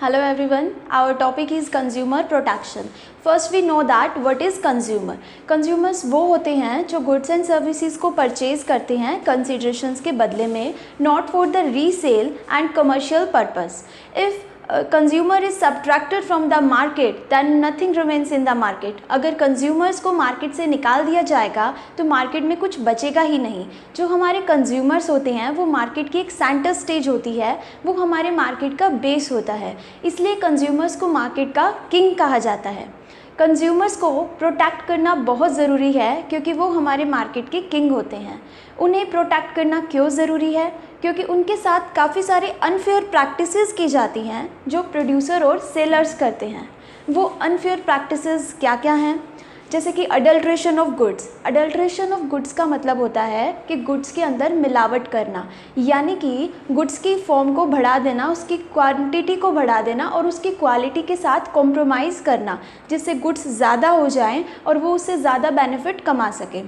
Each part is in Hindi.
Hello everyone, our topic is consumer protection. First we know that what is consumer. Consumers वो होते हैं जो goods and services को purchase करते हैं considerations के बदले में, not for the resale and commercial purpose. If consumer is subtracted from the market then nothing remains in the market. अगर consumers को market से निकाल दिया जाएगा तो market में कुछ बचेगा ही नहीं. जो हमारे consumers होते हैं वो market की एक center stage होती है, वो हमारे market का base होता है, इसलिए consumers को market का king कहा जाता है. कंज्यूमर्स को प्रोटेक्ट करना बहुत ज़रूरी है क्योंकि वो हमारे मार्केट के किंग होते हैं. उन्हें प्रोटेक्ट करना क्यों ज़रूरी है? क्योंकि उनके साथ काफ़ी सारे अनफेयर प्रैक्टिसेस की जाती हैं जो प्रोड्यूसर और सेलर्स करते हैं. वो अनफेयर प्रैक्टिसेस क्या क्या हैं? जैसे कि adulteration of goods. Adulteration of goods का मतलब होता है कि गुड्स के अंदर मिलावट करना, यानी कि गुड्स की फॉर्म को बढ़ा देना, उसकी क्वांटिटी को बढ़ा देना और उसकी क्वालिटी के साथ कॉम्प्रोमाइज़ करना, जिससे गुड्स ज़्यादा हो जाएं और वो उससे ज़्यादा बेनिफिट कमा सकें.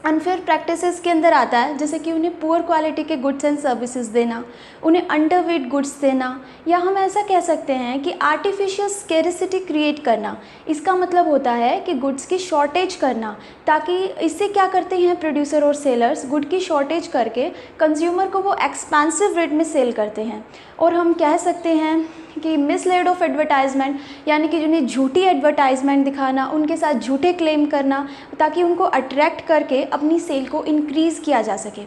अनफेयर प्रैक्टिसेस के अंदर आता है जैसे कि उन्हें पुअर क्वालिटी के गुड्स एंड सर्विसेज देना, उन्हें अंडरवेट गुड्स देना, या हम ऐसा कह सकते हैं कि आर्टिफिशियल स्केरिसिटी क्रिएट करना. इसका मतलब होता है कि गुड्स की शॉर्टेज करना, ताकि इससे क्या करते हैं प्रोड्यूसर और सेलर्स, गुड की शॉर्टेज करके कंज्यूमर को वो एक्सपेंसिव रेट में सेल करते हैं. और हम कह सकते हैं कि मिसलेड ऑफ एडवर्टाइजमेंट, यानी कि जिन्हें झूठी एडवर्टाइजमेंट दिखाना, उनके साथ झूठे क्लेम करना ताकि उनको अट्रैक्ट करके अपनी सेल को इंक्रीज़ किया जा सके.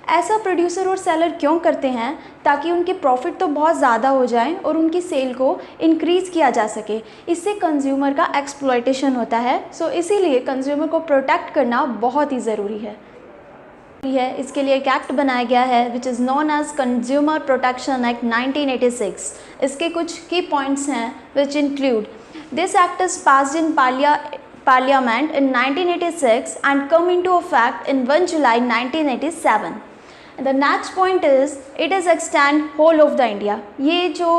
ऐसा प्रोड्यूसर और सेलर क्यों करते हैं? ताकि उनके प्रॉफिट तो बहुत ज़्यादा हो जाएं और उनकी सेल को इंक्रीज़ किया जा सके. इससे कंज्यूमर का एक्सप्लॉयटेशन होता है. सो इसीलिए कंज्यूमर को प्रोटेक्ट करना बहुत ही ज़रूरी है. इसके लिए एक एक्ट बनाया गया है which is known as consumer protection act 1986. इसके कुछ की पॉइंट्स हैं which include this act is passed in Parliament in 1986 and come into effect in 1 July 1987. And the next point is it is extend whole of the India. ये जो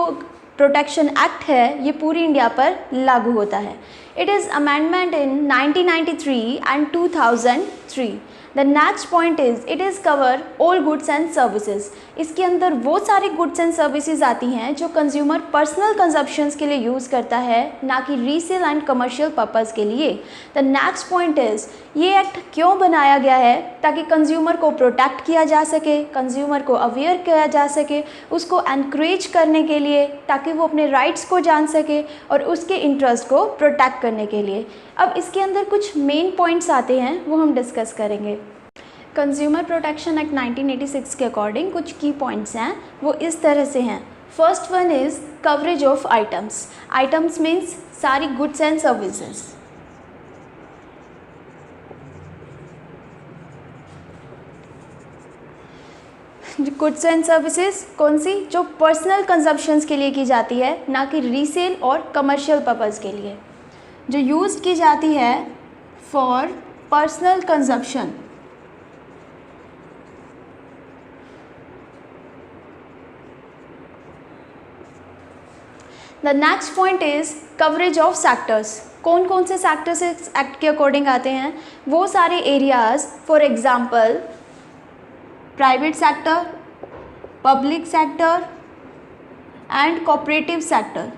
प्रोटेक्शन एक्ट है ये पूरी इंडिया पर लागू होता है. It is amendment in 1993 and 2003. The next point is it is cover all goods and services. इसके अंदर वो सारी गुड्स एंड सर्विसेज आती हैं जो कंज्यूमर पर्सनल कंजप्शंस के लिए यूज़ करता है, ना कि रीसेल एंड कमर्शियल पर्पज़ के लिए. द नेक्स्ट पॉइंट इज़ ये एक्ट क्यों बनाया गया है? ताकि कंज्यूमर को प्रोटेक्ट किया जा सके, कंज्यूमर को अवेयर किया जा सके, उसको एनकरेज करने के लिए, ताकि वो अपने राइट्स को जान सके और उसके इंटरेस्ट को प्रोटेक्ट करने के लिए. अब इसके अंदर कुछ मेन पॉइंट्स आते हैं, वो हम डिस्कस करेंगे. कंज्यूमर प्रोटेक्शन एक्ट 1986 के अकॉर्डिंग कुछ की पॉइंट्स हैं, वो इस तरह से हैं. First one is coverage of items. Items means सारी goods and services. Goods and services कौन सी? जो पर्सनल कंजप्शंस के लिए की जाती है, ना कि रीसेल और कमर्शियल पर्पज़ के लिए, जो यूज़ की जाती है for personal consumption. The next point is coverage of sectors. कौन कौन से सेक्टर्स इस एक्ट के अकॉर्डिंग आते हैं? वो सारे areas, for example private sector, public sector and cooperative sector.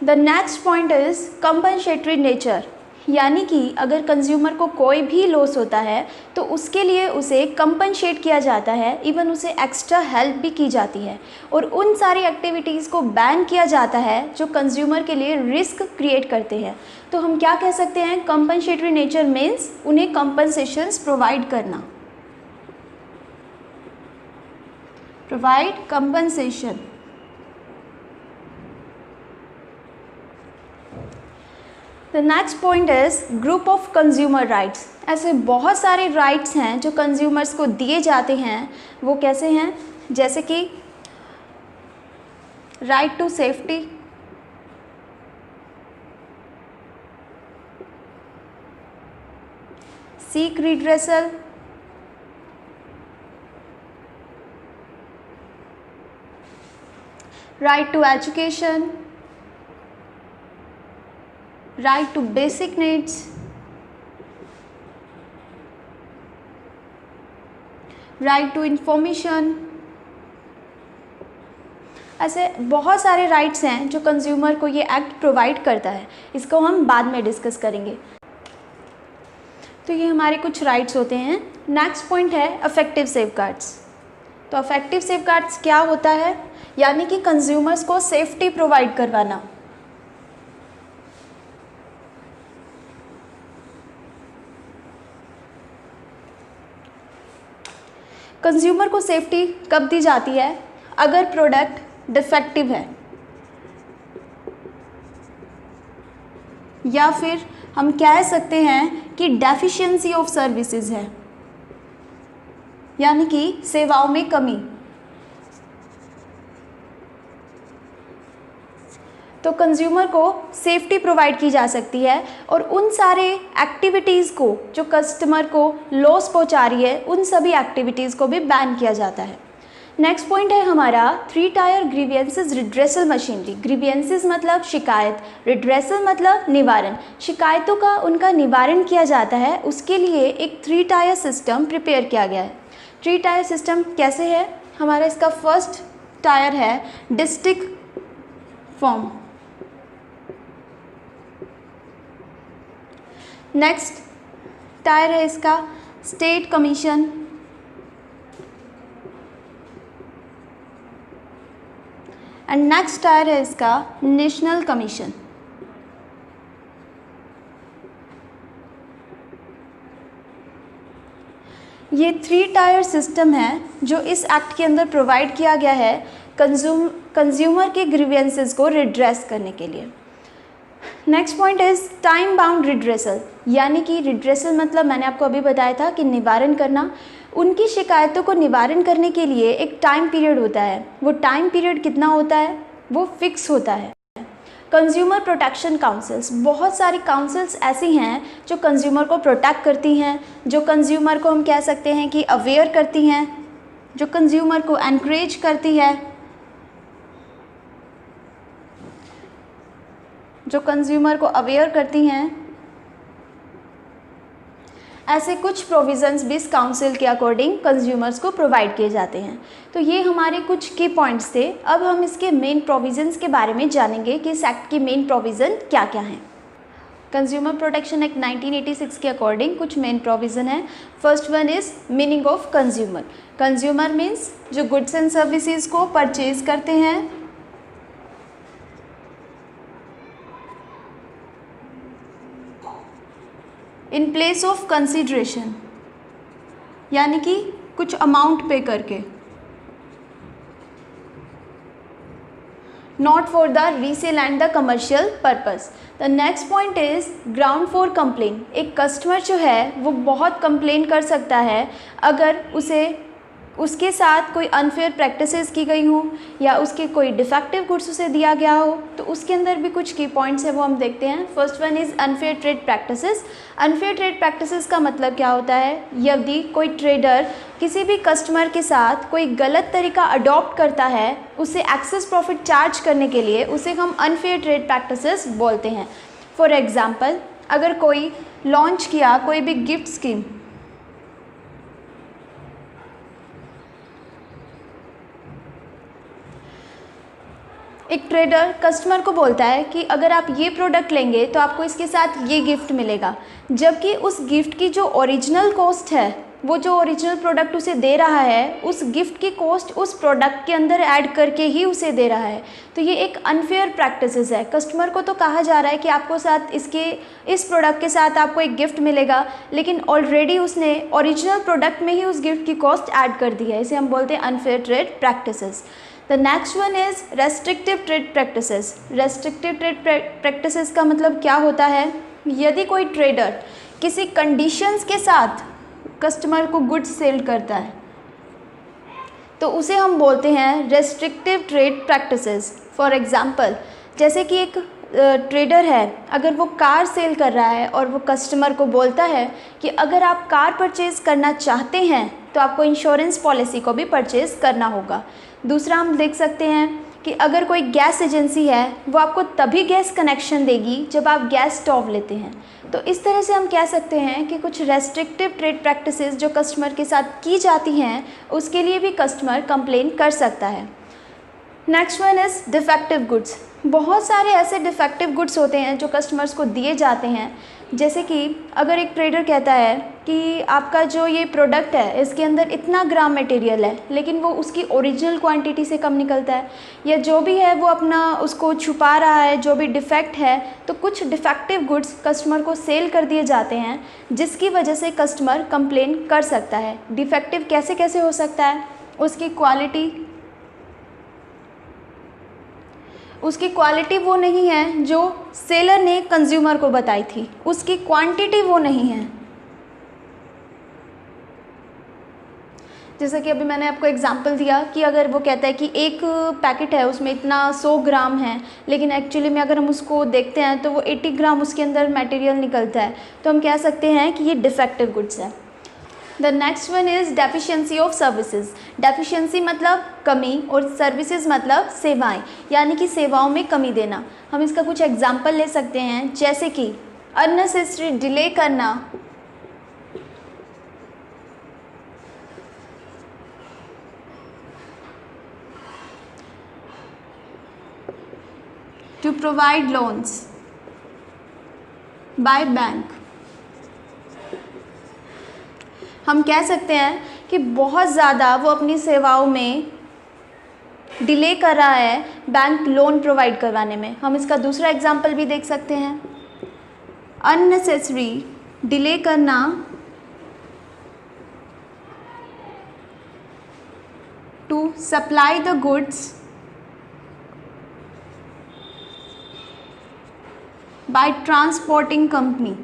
The next point is compensatory nature, यानी कि अगर कंज्यूमर को कोई भी लॉस होता है तो उसके लिए उसे कंपनसेट किया जाता है, इवन उसे एक्स्ट्रा हेल्प भी की जाती है. और उन सारी एक्टिविटीज़ को बैन किया जाता है जो कंज्यूमर के लिए रिस्क क्रिएट करते हैं. तो हम क्या कह सकते हैं? कंपनसेटरी नेचर मीन्स उन्हें कंपनसेशंस प्रोवाइड करना, provide compensation. The next point is group of consumer rights. ऐसे बहुत सारे राइट्स हैं जो कंज्यूमर्स को दिए जाते हैं. वो कैसे हैं? जैसे कि right to safety, seek redressal, right to education, right to basic needs, right to information. ऐसे बहुत सारे राइट्स हैं जो कंज्यूमर को ये एक्ट प्रोवाइड करता है, इसको हम बाद में डिस्कस करेंगे। तो ये हमारे कुछ राइट्स होते हैं। नेक्स्ट पॉइंट है अफेक्टिव सेफगार्ड्स। तो अफेक्टिव सेफगार्ड्स क्या होता है, यानी कि कंज्यूमर्स को सेफ्टी प्रोवाइड करवाना। कंज्यूमर को सेफ्टी कब दी जाती है, अगर प्रोडक्ट डिफेक्टिव है या फिर हम कह सकते हैं कि डेफिशिएंसी ऑफ सर्विसेज है, यानी कि सेवाओं में कमी। तो कंज्यूमर को सेफ्टी प्रोवाइड की जा सकती है और उन सारे एक्टिविटीज़ को जो कस्टमर को लॉस पहुंचा रही है, उन सभी एक्टिविटीज़ को भी बैन किया जाता है। नेक्स्ट पॉइंट है हमारा 3 tyre grievances redressal machinery. Grievances मतलब शिकायत, रिड्रेसल मतलब निवारण। शिकायतों का उनका निवारण किया जाता है, उसके लिए एक 3 टायर सिस्टम प्रिपेयर किया गया है। 3 टायर सिस्टम कैसे है, हमारा इसका फर्स्ट टायर है डिस्ट्रिक्ट फॉर्म, नेक्स्ट टायर है इसका state commission, and next tyre है इसका नेशनल कमीशन। ये 3 टायर सिस्टम है जो इस एक्ट के अंदर प्रोवाइड किया गया है कंज्यूमर के ग्रीवियंसेस को रिड्रेस करने के लिए। Next point is time bound redressal, यानी कि रिड्रेसल मतलब मैंने आपको अभी बताया था कि निवारण करना। उनकी शिकायतों को निवारण करने के लिए एक टाइम पीरियड होता है, वो टाइम पीरियड कितना होता है, वो फिक्स होता है। कंज्यूमर प्रोटेक्शन काउंसिल्स, बहुत सारी काउंसिल्स ऐसी हैं जो कंज्यूमर को प्रोटेक्ट करती हैं, जो कंज्यूमर को हम कह सकते हैं कि अवेयर करती हैं, जो कंज्यूमर को एनकरेज करती है, जो कंज्यूमर को अवेयर करती हैं। ऐसे कुछ प्रोविज़न्स भी इस काउंसिल के अकॉर्डिंग कंज्यूमर्स को प्रोवाइड किए जाते हैं। तो ये हमारे कुछ की पॉइंट्स थे। अब हम इसके मेन प्रोविज़न्स के बारे में जानेंगे कि इस एक्ट की मेन प्रोविज़न क्या क्या हैं। कंज्यूमर प्रोटेक्शन एक्ट 1986 के अकॉर्डिंग कुछ मेन प्रोविज़न है। First one is meaning of consumer. Consumer means जो गुड्स एंड सर्विसेज को परचेज करते हैं, इन प्लेस ऑफ कंसिडरेशन, यानी कि कुछ अमाउंट पे करके, not for the resale and the commercial purpose. The next point is ground for complain. एक कस्टमर जो है वो बहुत कंप्लेन कर सकता है अगर उसके साथ कोई अनफेयर प्रैक्टिसेस की गई हों या उसके कोई डिफेक्टिव गुड्स उसे दिया गया हो। तो उसके अंदर भी कुछ की पॉइंट्स है वो हम देखते हैं। First one is unfair trade practices. Unfair trade practices का मतलब क्या होता है, यदि कोई ट्रेडर किसी भी कस्टमर के साथ कोई गलत तरीका अडॉप्ट करता है उसे एक्सेस प्रॉफिट चार्ज करने के लिए, उसे हम अनफेयर ट्रेड प्रैक्टिसेस बोलते हैं। फॉर एग्ज़ाम्पल, अगर कोई लॉन्च किया कोई भी गिफ्ट स्कीम, एक ट्रेडर कस्टमर को बोलता है कि अगर आप ये प्रोडक्ट लेंगे तो आपको इसके साथ ये गिफ्ट मिलेगा, जबकि उस गिफ्ट की जो ओरिजिनल कॉस्ट है, वो जो ओरिजिनल प्रोडक्ट उसे दे रहा है, उस गिफ्ट की कॉस्ट उस प्रोडक्ट के अंदर ऐड करके ही उसे दे रहा है। तो ये एक अनफेयर प्रैक्टिसेस है। कस्टमर को तो कहा जा रहा है कि आपको साथ इस प्रोडक्ट के साथ आपको एक गिफ्ट मिलेगा, लेकिन ऑलरेडी उसने ओरिजिनल प्रोडक्ट में ही उस गिफ्ट की कॉस्ट ऐड कर दी है। इसे हम बोलते हैं unfair trade practices. The next one is restrictive trade practices. Restrictive trade practices का मतलब क्या होता है, यदि कोई ट्रेडर किसी कंडीशंस के साथ कस्टमर को गुड्स सेल करता है तो उसे हम बोलते हैं restrictive trade practices. For example, जैसे कि एक ट्रेडर है, अगर वो कार सेल कर रहा है और वो कस्टमर को बोलता है कि अगर आप कार परचेज़ करना चाहते हैं तो आपको इंश्योरेंस पॉलिसी को भी परचेज़ करना होगा। दूसरा हम देख सकते हैं कि अगर कोई गैस एजेंसी है वो आपको तभी गैस कनेक्शन देगी जब आप गैस स्टोव लेते हैं। तो इस तरह से हम कह सकते हैं कि कुछ रेस्ट्रिक्टिव ट्रेड प्रैक्टिसेस जो कस्टमर के साथ की जाती हैं उसके लिए भी कस्टमर कंप्लेन कर सकता है। Next one is defective goods. बहुत सारे ऐसे डिफेक्टिव गुड्स होते हैं जो कस्टमर्स को दिए जाते हैं, जैसे कि अगर एक ट्रेडर कहता है कि आपका जो ये प्रोडक्ट है इसके अंदर इतना ग्राम मटेरियल है, लेकिन वो उसकी ओरिजिनल क्वांटिटी से कम निकलता है, या जो भी है वो अपना उसको छुपा रहा है, जो भी डिफेक्ट है, तो कुछ डिफेक्टिव गुड्स कस्टमर को सेल कर दिए जाते हैं जिसकी वजह से कस्टमर कंप्लेन कर सकता है। डिफेक्टिव कैसे कैसे हो सकता है? उसकी क्वालिटी वो नहीं है जो सेलर ने कंज्यूमर को बताई थी, उसकी क्वांटिटी वो नहीं है। जैसा कि अभी मैंने आपको एग्जांपल दिया कि अगर वो कहता है कि एक पैकेट है उसमें इतना 100 ग्राम है, लेकिन एक्चुअली में अगर हम उसको देखते हैं तो वो 80 ग्राम उसके अंदर मटेरियल निकलता है, तो हम कह सकते हैं कि ये डिफेक्टिव गुड्स है। The next one is deficiency of services. Deficiency मतलब कमी और सर्विसेज मतलब सेवाएं, यानी कि सेवाओं में कमी देना। हम इसका कुछ एग्जांपल ले सकते हैं, जैसे कि अननेसेसरी डिले करना, to provide loans by bank. हम कह सकते हैं कि बहुत ज़्यादा वो अपनी सेवाओं में डिले कर रहा है बैंक लोन प्रोवाइड करवाने में। हम इसका दूसरा एग्जांपल भी देख सकते हैं, अननेसेसरी डिले करना to supply the goods by transporting company.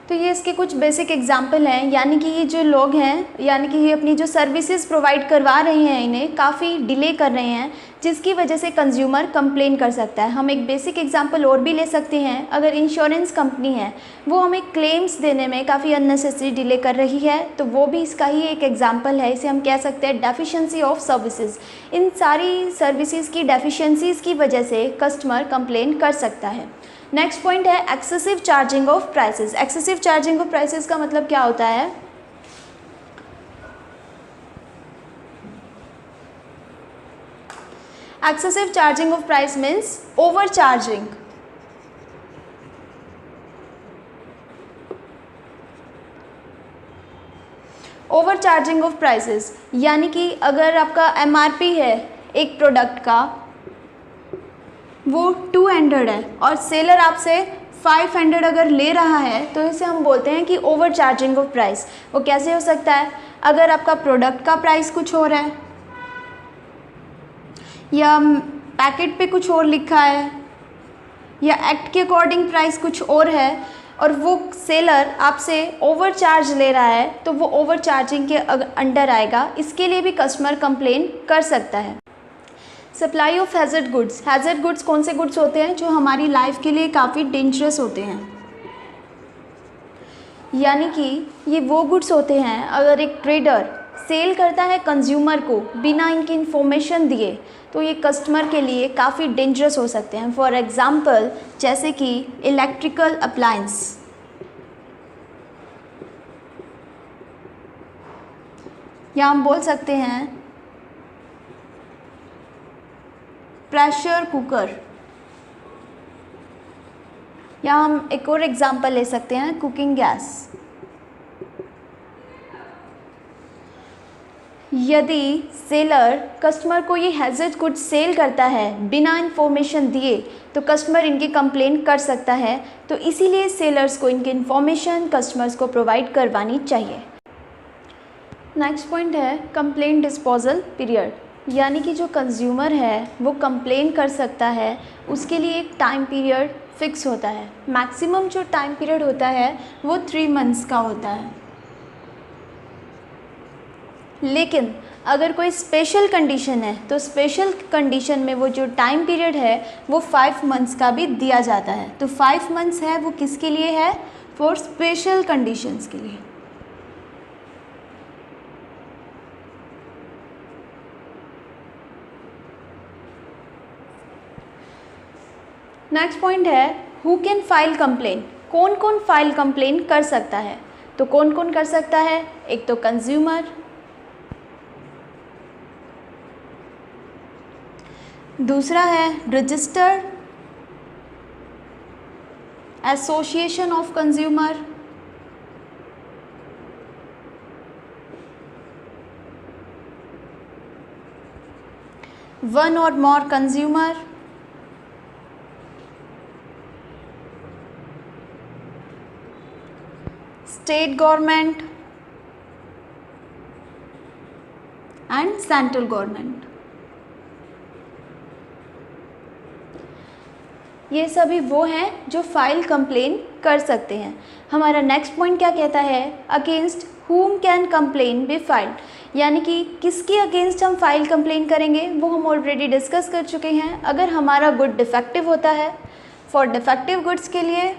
तो ये इसके कुछ बेसिक एग्जाम्पल हैं, यानी कि ये जो लोग हैं, यानी कि ये अपनी जो सर्विसेज प्रोवाइड करवा रहे हैं इन्हें काफ़ी डिले कर रहे हैं, जिसकी वजह से कंज्यूमर कंप्लेन कर सकता है। हम एक बेसिक एग्जांपल और भी ले सकते हैं, अगर इंश्योरेंस कंपनी है वो हमें क्लेम्स देने में काफ़ी अननेसेसरी डिले कर रही है, तो वो भी इसका ही एक एग्जांपल है। इसे हम कह सकते हैं डेफिशिएंसी ऑफ सर्विसेज। इन सारी सर्विसेज की डेफिशिएंसीज़ की वजह से कस्टमर कंप्लेन कर सकता है। नेक्स्ट पॉइंट है excessive charging of prices. Excessive charging of prices का मतलब क्या होता है? Excessive charging of price means over charging. Over charging of prices यानी कि अगर आपका एमआरपी है एक प्रोडक्ट का वो 200 है और सेलर आपसे 500 अगर ले रहा है, तो इसे हम बोलते हैं कि ओवर चार्जिंग ऑफ प्राइस। वो कैसे हो सकता है? अगर आपका प्रोडक्ट का प्राइस कुछ और है या पैकेट पे कुछ और लिखा है या एक्ट के अकॉर्डिंग प्राइस कुछ और है और वो सेलर आपसे ओवर चार्ज ले रहा है, तो वो ओवर चार्जिंग के अंडर आएगा। इसके लिए भी कस्टमर कंप्लेन कर सकता है। Supply of hazard goods. Hazard goods कौन से गुड्स होते हैं? जो हमारी लाइफ के लिए काफ़ी डेंजरस होते हैं, यानी कि ये वो गुड्स होते हैं अगर एक ट्रेडर सेल करता है कंज्यूमर को बिना इनकी इन्फॉर्मेशन दिए, तो ये कस्टमर के लिए काफ़ी डेंजरस हो सकते हैं। फॉर एग्ज़ाम्पल जैसे कि इलेक्ट्रिकल अप्लायंस, या हम बोल सकते हैं प्रेशर कुकर, या हम एक और एग्जांपल ले सकते हैं कुकिंग गैस। यदि सेलर कस्टमर को ये हैज़र्ड गुड्स सेल करता है बिना इन्फॉर्मेशन दिए, तो कस्टमर इनकी कंप्लेन कर सकता है। तो इसीलिए सेलर्स को इनकी इन्फॉर्मेशन कस्टमर्स को प्रोवाइड करवानी चाहिए। नेक्स्ट पॉइंट है कंप्लेन डिस्पोजल पीरियड, यानी कि जो कंज्यूमर है वो कंप्लेन कर सकता है, उसके लिए एक टाइम पीरियड फिक्स होता है। मैक्सिमम जो टाइम पीरियड होता है वो 3 मंथ्स का होता है, लेकिन अगर कोई स्पेशल कंडीशन है तो स्पेशल कंडीशन में वो जो टाइम पीरियड है वो 5 मंथ्स का भी दिया जाता है। तो 5 मंथ्स है वो किसके लिए है? फॉर स्पेशल कंडीशंस के लिए। नेक्स्ट पॉइंट है हु कैन फाइल कंप्लेन, कौन कौन फाइल कंप्लेन कर सकता है। तो कौन कौन कर सकता है, एक तो कंज्यूमर, दूसरा है registered association of consumer, one और more consumer, state government and central government. ये सभी वो हैं जो फाइल कंप्लेन कर सकते हैं। हमारा नेक्स्ट पॉइंट क्या कहता है, against whom can complain be filed, यानी कि किसके अगेंस्ट हम फाइल कंप्लेन करेंगे वो हम ऑलरेडी डिस्कस कर चुके हैं। अगर हमारा गुड डिफेक्टिव होता है, फॉर डिफेक्टिव गुड्स के लिए,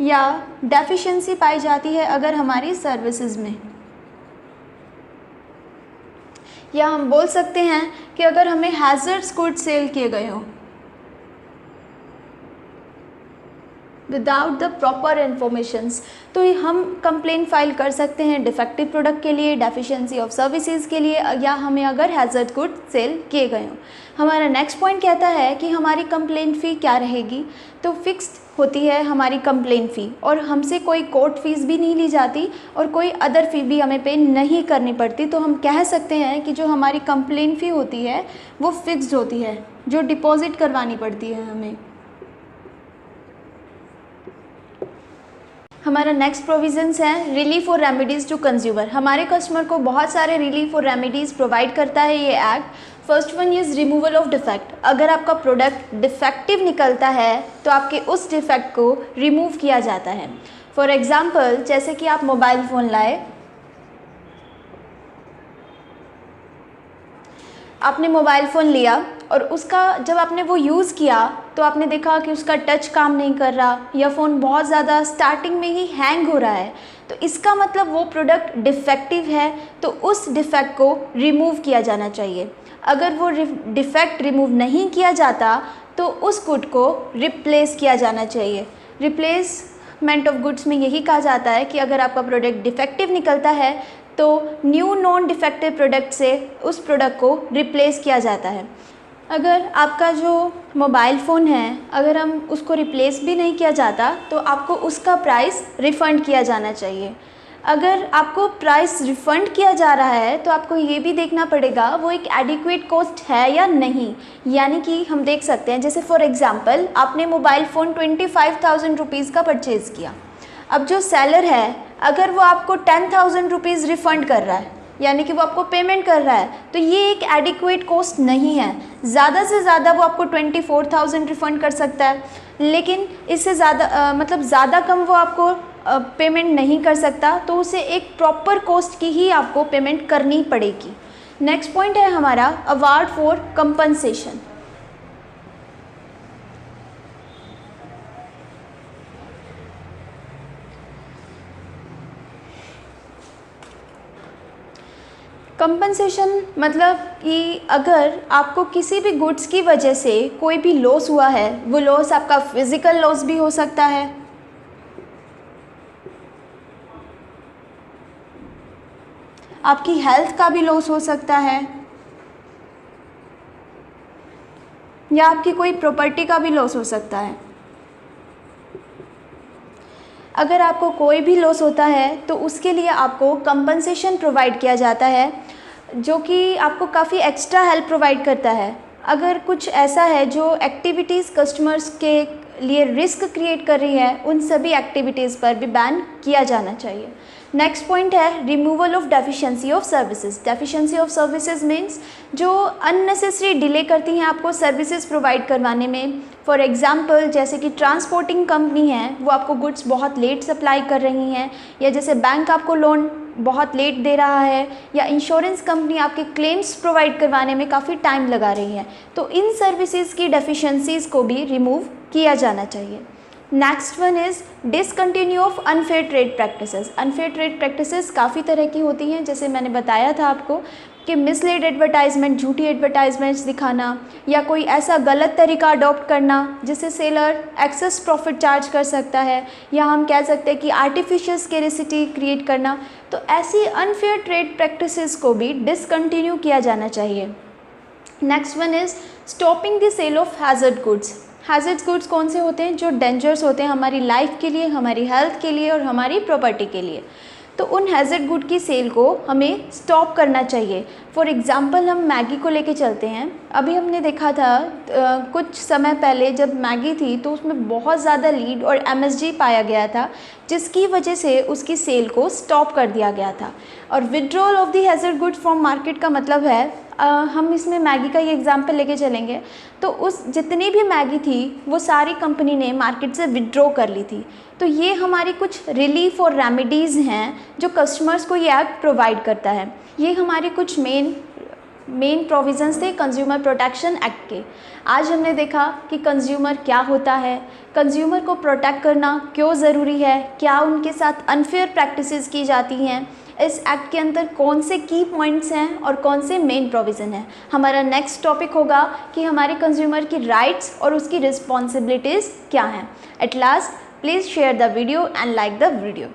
या डेफिशिएंसी पाई जाती है अगर हमारी सर्विसेज में, या हम बोल सकते हैं कि अगर हमें हैजर्ड्स गुड्स सेल किए गए हों विदाउट द प्रॉपर इन्फॉर्मेशंस, तो हम कंप्लेन फाइल कर सकते हैं डिफेक्टिव प्रोडक्ट के लिए, डेफिशिएंसी ऑफ सर्विसेज के लिए, या हमें अगर हैजर्ड गुड सेल किए गए हों। हमारा नेक्स्ट पॉइंट कहता है कि हमारी कंप्लेन फ़ी क्या रहेगी। तो फिक्स्ड होती है हमारी कंप्लेन फ़ी, और हमसे कोई कोर्ट फीस भी नहीं ली जाती और कोई अदर फ़ी भी हमें पे नहीं करनी पड़ती। तो हम कह सकते हैं कि जो हमारी कंप्लेन फ़ी होती है वो फिक्स्ड होती है, जो डिपॉजिट करवानी पड़ती है हमें। हमारा नेक्स्ट प्रोविजंस है रिलीफ और रेमेडीज़ टू कंज्यूमर। हमारे कस्टमर को बहुत सारे रिलीफ और रेमेडीज़ प्रोवाइड करता है ये act. First one is removal of defect. अगर आपका प्रोडक्ट डिफेक्टिव निकलता है तो आपके उस डिफेक्ट को रिमूव किया जाता है। फॉर एग्ज़ाम्पल, जैसे कि आप मोबाइल फ़ोन लाए, आपने मोबाइल फ़ोन लिया और उसका जब आपने वो यूज़ किया तो आपने देखा कि उसका टच काम नहीं कर रहा, या फ़ोन बहुत ज़्यादा स्टार्टिंग में ही हैंग हो रहा है, तो इसका मतलब वो प्रोडक्ट डिफेक्टिव है, तो उस डिफ़ेक्ट को रिमूव किया जाना चाहिए। अगर वो डिफ़ेक्ट रिमूव नहीं किया जाता तो उस गुड को रिप्लेस किया जाना चाहिए। रिप्लेसमेंट ऑफ गुड्स में यही कहा जाता है कि अगर आपका प्रोडक्ट डिफेक्टिव निकलता है तो न्यू नॉन डिफेक्टिव प्रोडक्ट से उस प्रोडक्ट को रिप्लेस किया जाता है। अगर आपका जो मोबाइल फ़ोन है, अगर हम उसको रिप्लेस भी नहीं किया जाता तो आपको उसका प्राइस रिफ़ंड किया जाना चाहिए। अगर आपको प्राइस रिफ़ंड किया जा रहा है तो आपको ये भी देखना पड़ेगा वो एक एडिक्वेट कॉस्ट है या नहीं। यानी कि हम देख सकते हैं, जैसे फॉर एग्ज़ाम्पल आपने मोबाइल फ़ोन 25,000 रुपीज़ का परचेज़ किया। अब जो सेलर है अगर वो आपको 10,000 रुपीज़ रिफ़ंड कर रहा है, यानी कि वो आपको पेमेंट कर रहा है, तो ये एक एडिक्वेट कॉस्ट नहीं है। ज़्यादा से ज़्यादा वो आपको 24,000 रिफ़ंड कर सकता है, लेकिन इससे ज़्यादा मतलब ज़्यादा कम वो आपको पेमेंट नहीं कर सकता, तो उसे एक प्रॉपर कॉस्ट की ही आपको पेमेंट करनी पड़ेगी। नेक्स्ट पॉइंट है हमारा अवार्ड फॉर कंपनसेशन। कंपनसेशन मतलब कि अगर आपको किसी भी गुड्स की वजह से कोई भी लॉस हुआ है, वो लॉस आपका फिज़िकल लॉस भी हो सकता है, आपकी हेल्थ का भी लॉस हो सकता है, या आपकी कोई प्रॉपर्टी का भी लॉस हो सकता है। अगर आपको कोई भी लॉस होता है तो उसके लिए आपको कंपनसेशन प्रोवाइड किया जाता है, जो कि आपको काफ़ी एक्स्ट्रा हेल्प प्रोवाइड करता है। अगर कुछ ऐसा है जो एक्टिविटीज़ कस्टमर्स के लिए रिस्क क्रिएट कर रही है, उन सभी एक्टिविटीज़ पर भी बैन किया जाना चाहिए। नेक्स्ट पॉइंट है removal of deficiency of services. Deficiency of services means जो अननेसेसरी डिले करती हैं आपको सर्विसेज प्रोवाइड करवाने में। फॉर एग्जांपल, जैसे कि ट्रांसपोर्टिंग कंपनी है, वो आपको गुड्स बहुत लेट सप्लाई कर रही हैं, या जैसे बैंक आपको लोन बहुत लेट दे रहा है, या इंश्योरेंस कंपनी आपके क्लेम्स प्रोवाइड करवाने में काफ़ी टाइम लगा रही है, तो इन सर्विसेज की डेफिशिएंसीज़ को भी रिमूव किया जाना चाहिए। Next one is discontinue of unfair trade practices. Unfair trade practices काफ़ी तरह की होती हैं, जैसे मैंने बताया था आपको। कि मिसलीड एडवर्टाइजमेंट, झूठी एडवर्टाइजमेंट्स दिखाना या कोई ऐसा गलत तरीका अडॉप्ट करना जिससे सेलर एक्सेस प्रॉफिट चार्ज कर सकता है, या हम कह सकते हैं कि आर्टिफिशियल स्केरिसिटी क्रिएट करना। तो ऐसी अनफेयर ट्रेड प्रैक्टिसेस को भी डिसकंटिन्यू किया जाना चाहिए। Next one is stopping the sale of hazard goods. Hazard goods कौन से होते हैं? जो डेंजरस होते हैं हमारी लाइफ के लिए, हमारी हेल्थ के लिए और हमारी प्रॉपर्टी के लिए। तो उन हैज़र्ड गुड की सेल को हमें स्टॉप करना चाहिए। फॉर एग्ज़ाम्पल हम मैगी को लेके चलते हैं। अभी हमने देखा था कुछ समय पहले जब मैगी थी तो उसमें बहुत ज़्यादा लीड और MSG पाया गया था, जिसकी वजह से उसकी सेल को स्टॉप कर दिया गया था। और withdrawal of the hazard goods from market का मतलब है हम इसमें मैगी का ये एग्जांपल लेके चलेंगे तो उस जितनी भी मैगी थी वो सारी कंपनी ने मार्केट से विड्रॉ कर ली थी। तो ये हमारी कुछ रिलीफ और रेमेडीज़ हैं जो कस्टमर्स को ये एक्ट प्रोवाइड करता है। ये हमारे कुछ मेन प्रोविज़न्स थे कंज्यूमर प्रोटेक्शन एक्ट के। आज हमने देखा कि कंज्यूमर क्या होता है, कंज्यूमर को प्रोटेक्ट करना क्यों ज़रूरी है, क्या उनके साथ अनफेयर प्रैक्टिसेस की जाती हैं, इस एक्ट के अंदर कौन से की पॉइंट्स हैं और कौन से मेन प्रोविज़न हैं। हमारा नेक्स्ट टॉपिक होगा कि हमारे कंज्यूमर की राइट्स और उसकी रिस्पॉन्सिबिलिटीज़ क्या हैं। At last, please share the video and like the video.